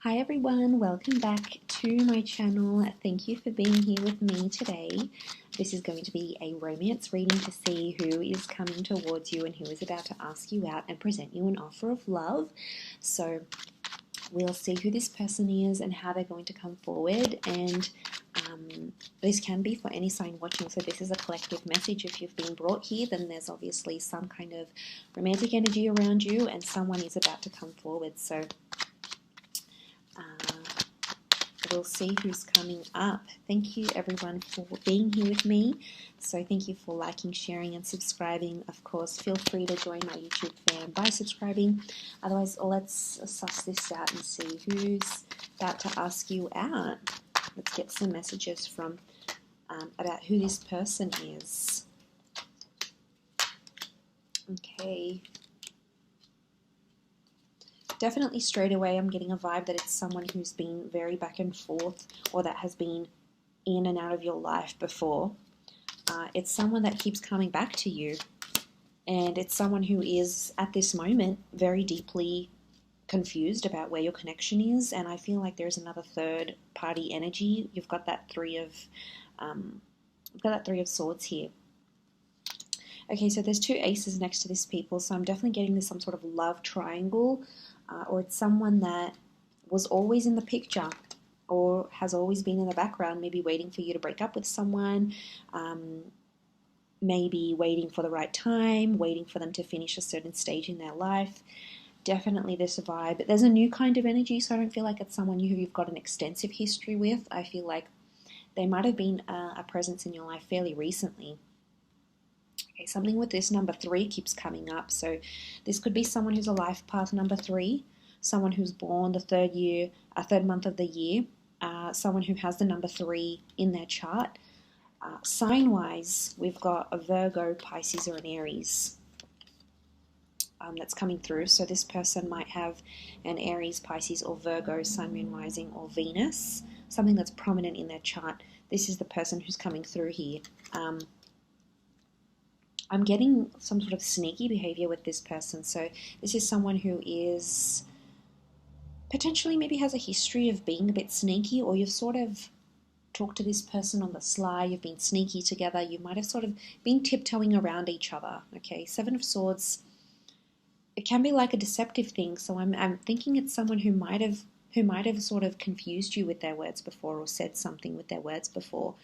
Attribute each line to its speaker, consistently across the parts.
Speaker 1: Hi everyone, welcome back to my channel. Thank you for being here with me today. This is going to be a romance reading to see who is coming towards you and who is about to ask you out and present you an offer of love. So we'll see who this person is and how they're going to come forward, and this can be for any sign watching, so this is a collective message. If you've been brought here, then there's obviously some kind of romantic energy around you and someone is about to come forward. So we'll see who's coming up. Thank you everyone for being here with me. So thank you for liking, sharing and subscribing. Of course, feel free to join my YouTube fam by subscribing. Otherwise, let's suss this out and see who's about to ask you out. Let's get some messages from about who this person is. Okay. Definitely straight away I'm getting a vibe that it's someone who's been very back and forth, or that has been in and out of your life before. It's someone that keeps coming back to you, and it's someone who is at this moment very deeply confused about where your connection is, and I feel like there's another third party energy. You've got that three of swords here. Okay, so there's two aces next to this people, so I'm definitely getting this some sort of love triangle, or it's someone that was always in the picture or has always been in the background, maybe waiting for you to break up with someone, maybe waiting for the right time, waiting for them to finish a certain stage in their life. Definitely this vibe. There's a new kind of energy, so I don't feel like it's someone who you've got an extensive history with. I feel like they might have been a presence in your life fairly recently. Okay, something with this number 3 keeps coming up. So this could be someone who's a life path number 3, someone who's born the third month of the year, someone who has the number 3 in their chart. Sign-wise, we've got a Virgo, Pisces, or an Aries that's coming through. So this person might have an Aries, Pisces, or Virgo, Sun, Moon, Rising, or Venus, something that's prominent in their chart. This is the person who's coming through here. I'm getting some sort of sneaky behavior with this person. So this is someone who is potentially maybe has a history of being a bit sneaky, or you've sort of talked to this person on the sly, you've been sneaky together, you might have sort of been tiptoeing around each other. Okay, 7 of Swords, it can be like a deceptive thing, so I'm thinking it's someone who might have sort of confused you with their words before, or said something with their words before.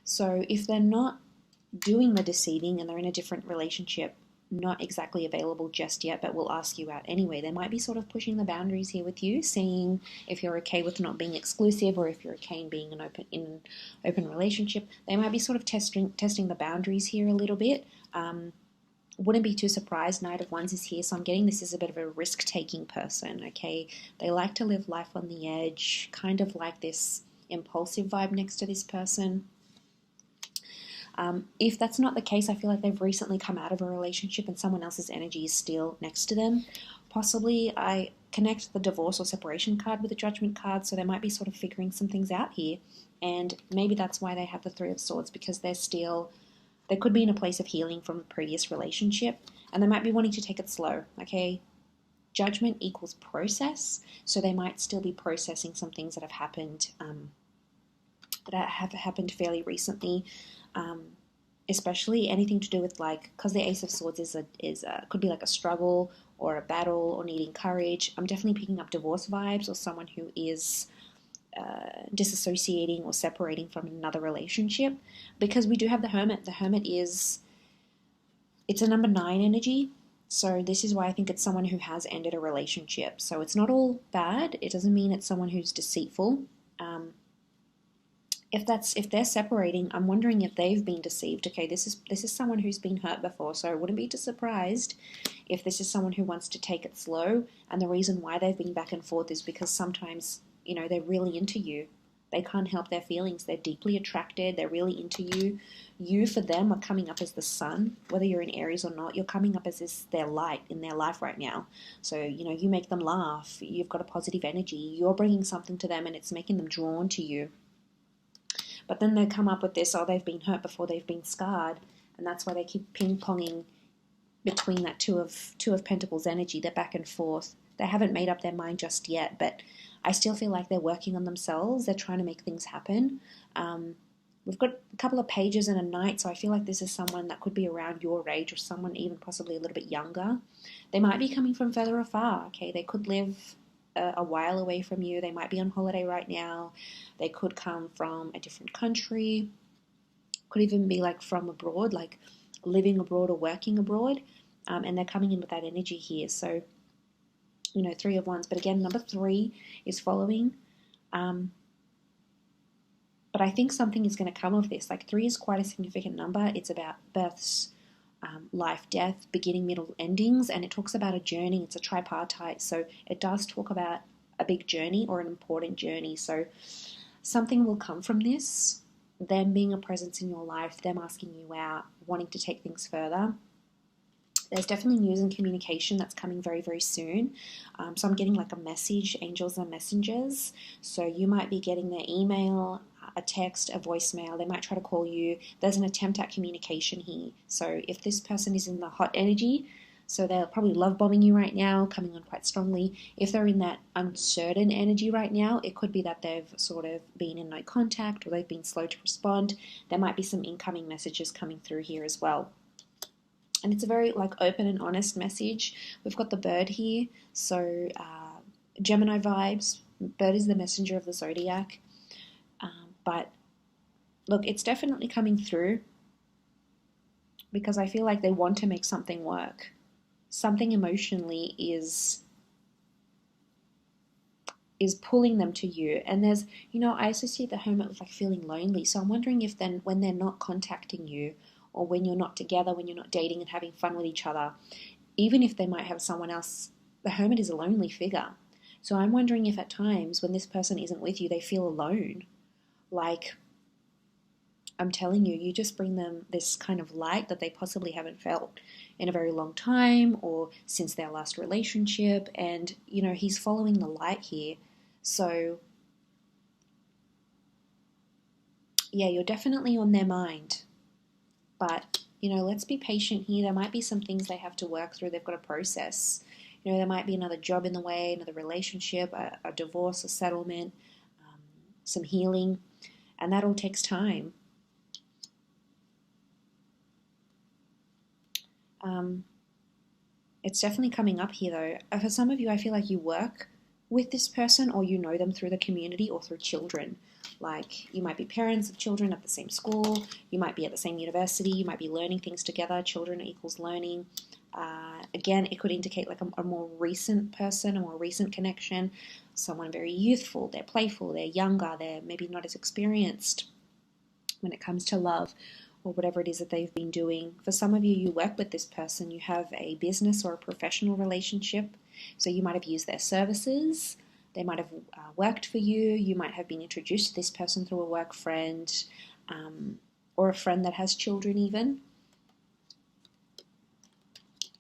Speaker 1: So if they're not doing the deceiving and they're in a different relationship, not exactly available just yet, but will ask you out anyway, they might be sort of pushing the boundaries here with you, seeing if you're okay with not being exclusive, or if you're okay in being in an open relationship. They might be sort of testing the boundaries here a little bit. Wouldn't be too surprised. Knight of Wands is here, so I'm getting this as a bit of a risk-taking person, okay? They like to live life on the edge, kind of like this impulsive vibe next to this person. If that's not the case, I feel like they've recently come out of a relationship and someone else's energy is still next to them. Possibly I connect the divorce or separation card with the Judgment card, so they might be sort of figuring some things out here. And maybe that's why they have the 3 of Swords, because they could be in a place of healing from a previous relationship, and they might be wanting to take it slow, okay? Judgment equals process, so they might still be processing some things that have happened fairly recently. Especially anything to do with, like, because the Ace of Swords could be like a struggle or a battle or needing courage. I'm definitely picking up divorce vibes, or someone who is disassociating or separating from another relationship, because we do have the Hermit. The Hermit it's a number 9 energy, so this is why I think it's someone who has ended a relationship. So it's not all bad. It doesn't mean it's someone who's deceitful. If they're separating, I'm wondering if they've been deceived. Okay, this is someone who's been hurt before, so I wouldn't be too surprised if this is someone who wants to take it slow, and the reason why they've been back and forth is because sometimes, they're really into you. They can't help their feelings. They're deeply attracted. They're really into you. You, for them, are coming up as the sun. Whether you're in Aries or not, you're coming up as their light in their life right now. So, you make them laugh. You've got a positive energy. You're bringing something to them, and it's making them drawn to you. But then they come up with this, they've been hurt before, they've been scarred, and that's why they keep ping-ponging between that two of Pentacles energy. They're back and forth. They haven't made up their mind just yet, but I still feel like they're working on themselves. They're trying to make things happen. We've got a couple of pages and a knight, so I feel like this is someone that could be around your age, or someone even possibly a little bit younger. They might be coming from further afar, okay? They could live a while away from you. They might be on holiday right now. They could come from a different country. Could even be like from abroad, like living abroad or working abroad. And they're coming in with that energy here. So, you know, 3 of Wands. But again, number 3 is following. But I think something is going to come of this. Like 3 is quite a significant number. It's about births, life, death, beginning, middle, endings. And it talks about a journey. It's a tripartite. So it does talk about a big journey or an important journey. So something will come from this. Them being a presence in your life, them asking you out, wanting to take things further. There's definitely news and communication that's coming very, very soon. So I'm getting like a message, angels are messengers. So you might be getting their email, a text, a voicemail. They might try to call you. There's an attempt at communication here. So if this person is in the hot energy, so they're probably love bombing you right now, coming on quite strongly. If they're in that uncertain energy right now, it could be that they've sort of been in no contact, or they've been slow to respond. There might be some incoming messages coming through here as well. And it's a very like open and honest message. We've got the bird here, so Gemini vibes. Bird is the messenger of the zodiac. But look, it's definitely coming through, because I feel like they want to make something work. Something emotionally is pulling them to you. And there's, you know, I associate the Hermit with like feeling lonely. So I'm wondering if then when they're not contacting you, or when you're not together, when you're not dating and having fun with each other, even if they might have someone else, the Hermit is a lonely figure. So I'm wondering if at times when this person isn't with you, they feel alone. Like, I'm telling you, you just bring them this kind of light that they possibly haven't felt in a very long time, or since their last relationship. And, you know, he's following the light here. So, yeah, you're definitely on their mind. But, you know, let's be patient here. There might be some things they have to work through. They've got to process. You know, there might be another job in the way, another relationship, a divorce, a settlement, some healing. And that all takes time. It's definitely coming up here, though. For some of you, I feel like you work with this person, or you know them through the community or through children. Like, you might be parents of children at the same school, you might be at the same university, you might be learning things together. Children equals learning. Again, it could indicate like a more recent person, a more recent connection, someone very youthful, they're playful, they're younger, they're maybe not as experienced when it comes to love, or whatever it is that they've been doing. For some of you, you work with this person, you have a business or a professional relationship, so you might have used their services, they might have worked for you, you might have been introduced to this person through a work friend, or a friend that has children even.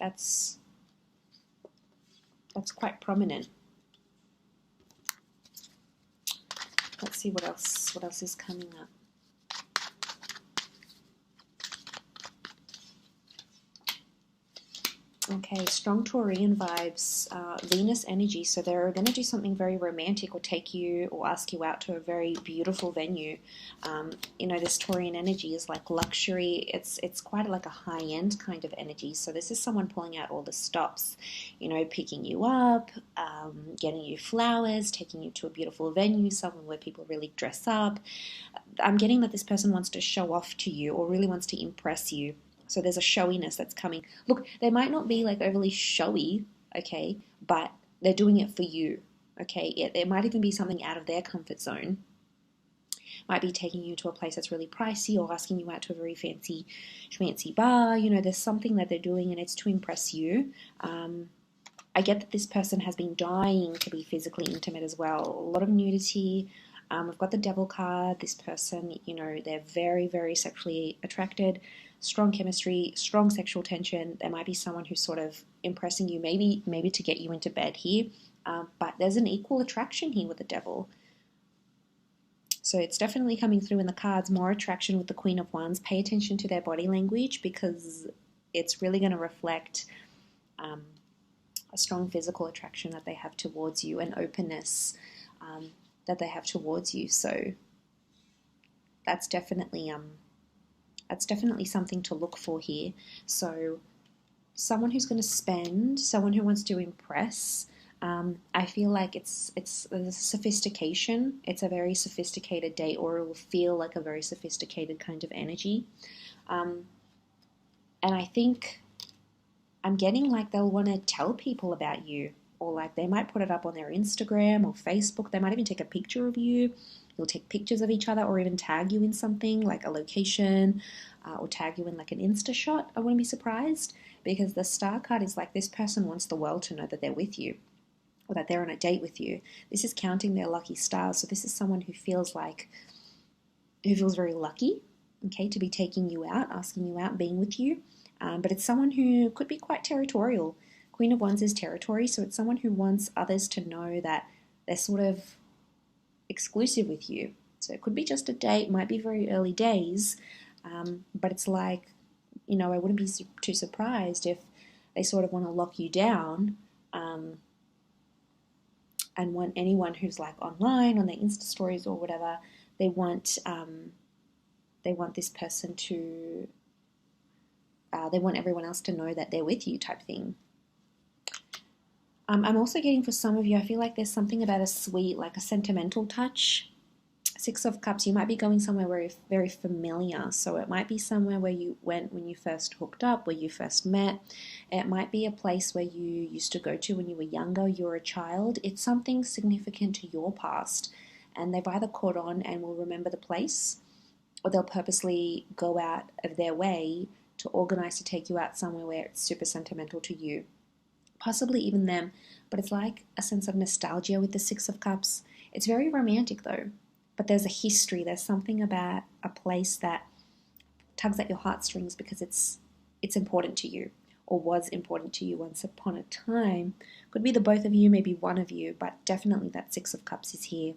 Speaker 1: That's quite prominent. Let's see what else is coming up. Okay, strong Taurian vibes, Venus energy. So they're going to do something very romantic, or take you or ask you out to a very beautiful venue. You know, this Taurian energy is like luxury. It's quite like a high-end kind of energy. So this is someone pulling out all the stops, you know, picking you up, getting you flowers, taking you to a beautiful venue, somewhere where people really dress up. I'm getting that this person wants to show off to you, or really wants to impress you. So there's a showiness that's coming. Look, they might not be like overly showy, okay, but they're doing it for you, okay? It might even be something out of their comfort zone. Might be taking you to a place that's really pricey, or asking you out to a very fancy bar. You know, there's something that they're doing, and it's to impress you. I get that this person has been dying to be physically intimate as well. A lot of nudity. We've got the Devil card. This person, you know, they're very, very sexually attracted. Strong chemistry, strong sexual tension. There might be someone who's sort of impressing you, maybe to get you into bed here. But there's an equal attraction here with the Devil. So it's definitely coming through in the cards. More attraction with the Queen of Wands. Pay attention to their body language, because it's really going to reflect a strong physical attraction that they have towards you, an openness that they have towards you. So that's definitely something to look for here. So someone who's going to spend, someone who wants to impress. I feel like it's a sophistication. It's a very sophisticated date, or it will feel like a very sophisticated kind of energy. And I think I'm getting like they'll want to tell people about you, or like they might put it up on their Instagram or Facebook. They might even take a picture of you. You'll take pictures of each other, or even tag you in something like a location, or tag you in like an Insta shot. I wouldn't be surprised, because the star card is like this person wants the world to know that they're with you, or that they're on a date with you. This is counting their lucky stars. So this is someone who feels very lucky, okay, to be taking you out, asking you out, being with you. But it's someone who could be quite territorial. Queen of Wands is territory, so it's someone who wants others to know that they're sort of exclusive with you. So it could be just a date, might be very early days, but it's like, I wouldn't be too surprised if they sort of want to lock you down, and want anyone who's like online on their Insta stories or whatever, they want this person to, they want everyone else to know that they're with you, type thing. I'm also getting, for some of you, I feel like there's something about a sweet, like a sentimental touch. Six of Cups, you might be going somewhere very, very familiar. So it might be somewhere where you went when you first hooked up, where you first met. It might be a place where you used to go to when you were younger, you were a child. It's something significant to your past. And they've either caught on and will remember the place, or they'll purposely go out of their way to organize to take you out somewhere where it's super sentimental to you. Possibly even them, but it's like a sense of nostalgia with the Six of Cups. It's very romantic though, but there's a history. There's something about a place that tugs at your heartstrings because it's important to you, or was important to you once upon a time. Could be the both of you, maybe one of you, but definitely that Six of Cups is here.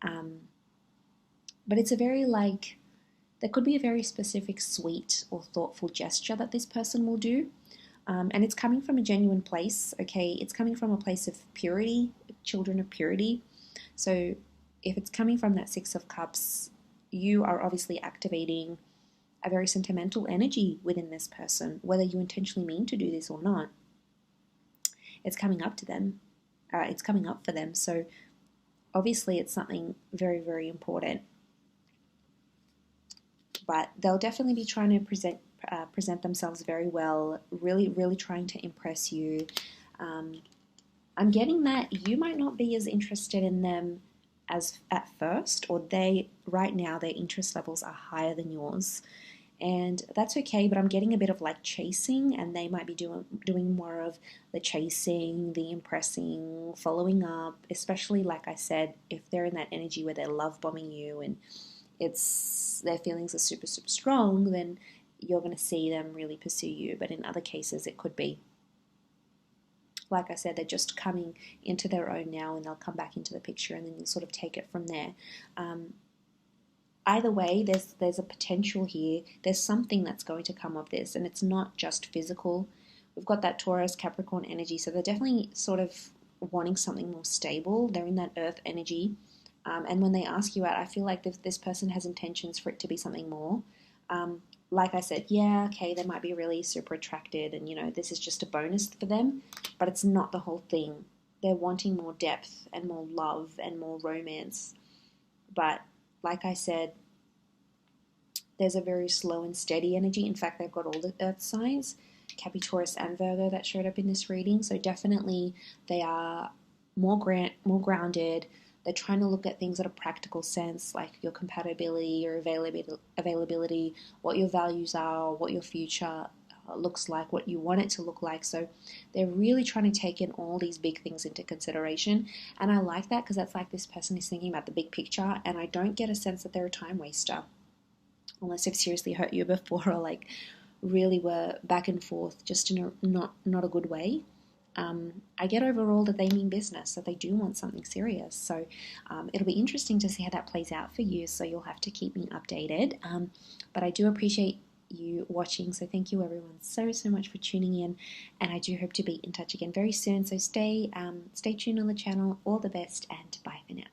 Speaker 1: But it's a very there could be a very specific, sweet or thoughtful gesture that this person will do. And it's coming from a genuine place, okay? It's coming from a place of purity, children of purity. So if it's coming from that Six of Cups, you are obviously activating a very sentimental energy within this person, whether you intentionally mean to do this or not. It's coming up to them. It's coming up for them. So obviously it's something very, very important. But they'll definitely be trying to present themselves very well, really, really trying to impress you. I'm getting that you might not be as interested in them as at first, or right now their interest levels are higher than yours. And that's okay, but I'm getting a bit of like chasing, and they might be doing more of the chasing, the impressing, following up, especially like I said, if they're in that energy where they're love bombing you and their feelings are super, super strong, then you're going to see them really pursue you. But in other cases, it could be, like I said, they're just coming into their own now, and they'll come back into the picture, and then you'll sort of take it from there. Either way, there's a potential here. There's something that's going to come of this, and it's not just physical. We've got that Taurus, Capricorn energy, so they're definitely sort of wanting something more stable. They're in that earth energy. And when they ask you out, I feel like this person has intentions for it to be something more. Like I said, yeah, okay, they might be really super attracted, and this is just a bonus for them, but it's not the whole thing. They're wanting more depth and more love and more romance. But like I said, there's a very slow and steady energy. In fact, they've got all the earth signs, Capricorn, Taurus, and Virgo, that showed up in this reading. So definitely they are more grounded. They're trying to look at things at a practical sense, like your compatibility, your availability, what your values are, what your future looks like, what you want it to look like. So they're really trying to take in all these big things into consideration. And I like that, because that's like this person is thinking about the big picture, and I don't get a sense that they're a time waster, unless they've seriously hurt you before, or like really were back and forth just in a not a good way. I get overall that they mean business, that they do want something serious. So it'll be interesting to see how that plays out for you. So you'll have to keep me updated. But I do appreciate you watching. So thank you everyone so much for tuning in, and I do hope to be in touch again very soon. So stay tuned on the channel. All the best, and bye for now.